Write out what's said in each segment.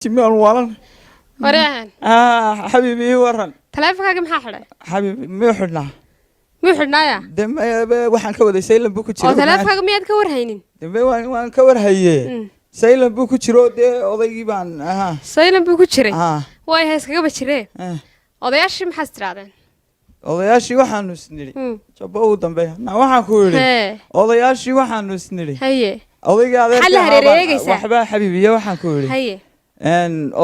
تمام والله وريهن حبيبي ورن تلفونك ما حدا حبيبي ما حدنا مو حدنايا دم waxaan ka waday saylan buu ku jiro oo taleefanka miyaad ka warhaynin dam waan ka warhaye saylan buu ku jiro odaygii baan saylan buu ku jiray way heeskaga bajiree odayaashii maxaa tiraadeen odayaashii waxaan isniri jabo u dambeeya waxaan ku yiri odayaashii waxaan isniri haye odayga adeerka waxba xabiibiye waxaan ku yiri haye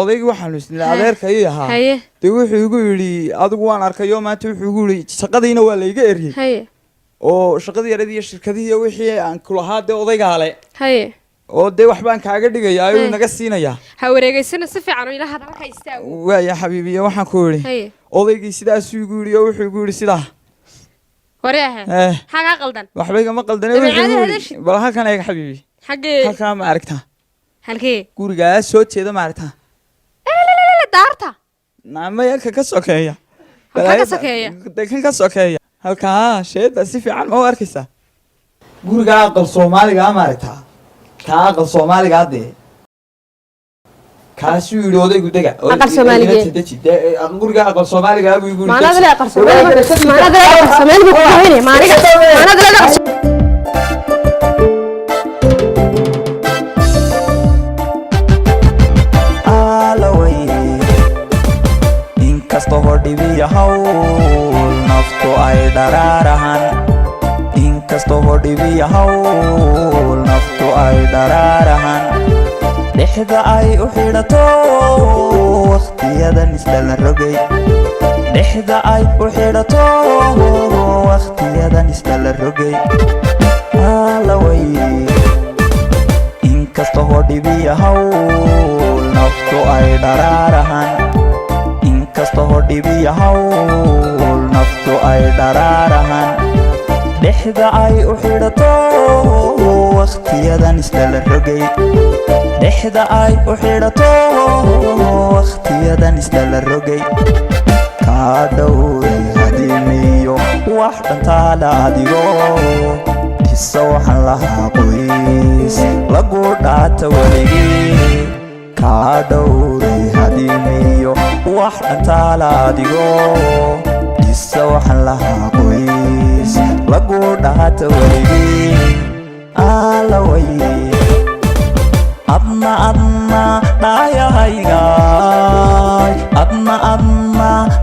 odayga waxaan isniri adeerka ii ahaa de wuxuu igu yiri adigu waan arkayo maanta wuxuu igu yiri shaqadiina waa la iga eriyay haye oo shaqadii yaradii shirkadii wixii aan ku lahaa de odaygaale haye oo de waxbaan kaaga dhigayaa ayuu naga siinayaa ha wareegaysana si fiican oo ilaaha dalka istaago waaya xabiibiye waxaan ku yiri haye odaygii sidaas uu igu yiri oo wuxuu igu yiri sidaa وريهن حاجة قلدن وحبيبي ما قلدن بل هالكان يا حبيبي حقي هالكان ما عرفتها هالكي قورجا صوت هذا ما عرفتها لا دارتها نعم يا كسوكية كسوكية لكن كسوكية هالكان شيء بس في عن ما أركسه قورجا قل صومالي ما عرفتها كاقل صومالي قاعد كاسو يلودي قدك أقل سومالي قورجا أقل سومالي قاعد يقول ما نادري أقل سومالي ما نادري أقل سومالي بكويني ما نادري أقل inkastoo hodhibiya hawl naftu ay dharaarahan inkastoo hodhibiya hawl naftu ay dharaarahan dhexda ay u xidhato waqtiyadan isdhala rogay dhexda ay u xidhato waqtiyadan isdhala rogay alaway inkastoo hodhibiya hawl naftu ay dharaarahan inkastoo hodhibiya hawl naftu ay dharaarahan dhexda ay u xidhato waqtiyadan isdhala rogay dhexda ay u xidhato waqtiyadan isdhala rogay kaa dhowray hadimiyo wax dhantaala adigo dhisa waxaan lahaa qoys lagu dhaata weligii kaa dhowray hadimiyo wax dhantaala adigo dhisa waxaan lahaa qoys lagu dhaata weligii alaway adna dhaayahaygaay adna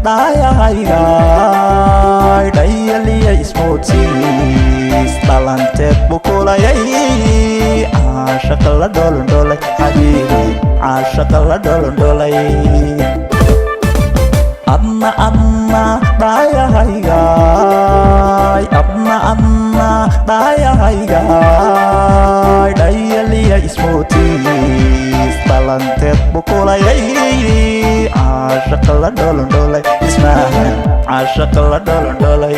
dhaayahaygaay dhayaliya ismoodsiis dhalanteed bukulayay caashaqa la dholondholay xabiibi caashaqa la dholondholay adna dhaayahaygaay adna dhaayahaygaay dhayaliya ismoodsiis dhalanteed bukulayay caashaqa la dholondholay ismahan caashaqa la dholondholay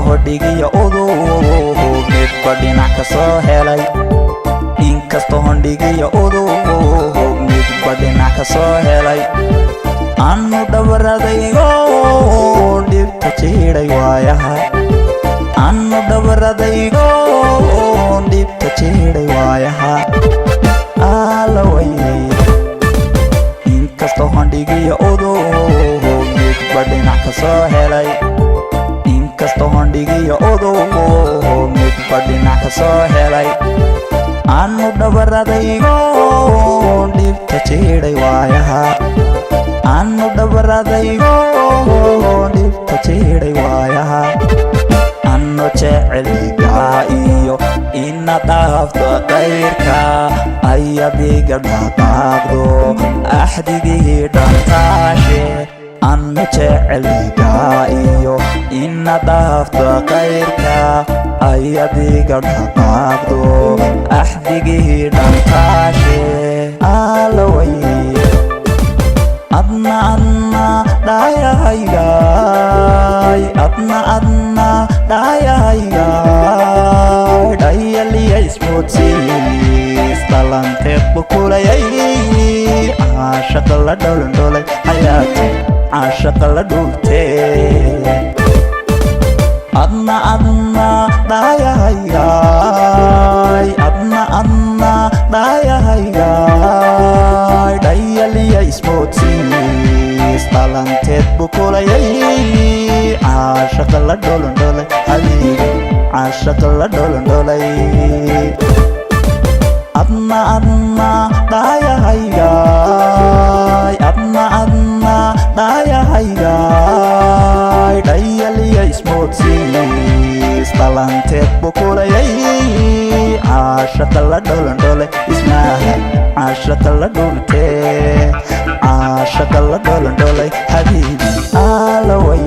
hodhigiya udug midba dhinac ka soo helay inkastoo hodhigiya udug midba dhinac ka soo helay annu dhabaradaygo dhibta jiidhay waayaha annu dhabaradaygo dhibta jiidhay waayaha alaway inkastoo hodhigiya udug midba dhinac ka soo helay inkastoo hodhigiya udug midba dhinac ka soo helay annu dhabaradaygo dhibta jiidhay waayaha annu dhabaradaygo dhibta jiidhay waayaha anno jeceligaa iyo ina dhaafto qayrka ayadiga dhaqaaqdo axdigii dhantaashe anno jeceligaa iyo ina dhaafto qayrka ayadiga dhaqaaqdo axdigii dhantaashe alaway adna dhaayahaygaay adna dhaayahaygaay dhayaliya ismoodsiis dhalanteed bukulayay caashaqa la dholandholay hayaate caashaqa la dhuubtee adna dhaayahaygaay adna dhaayahaygaay dhayaliya ismoodsiis dhalanteed bukulayay caashaqa la dholandholay habiibi caashaqa la dholandholay adna dhaayahaygaay adna dhaayahaygaay dhayaliya ismoodsiis dhalanteed bukulayay caashaqa la dholandholay ismaaha caashaqa la dhuubtee caashaqa la dholandholay habiibi alaway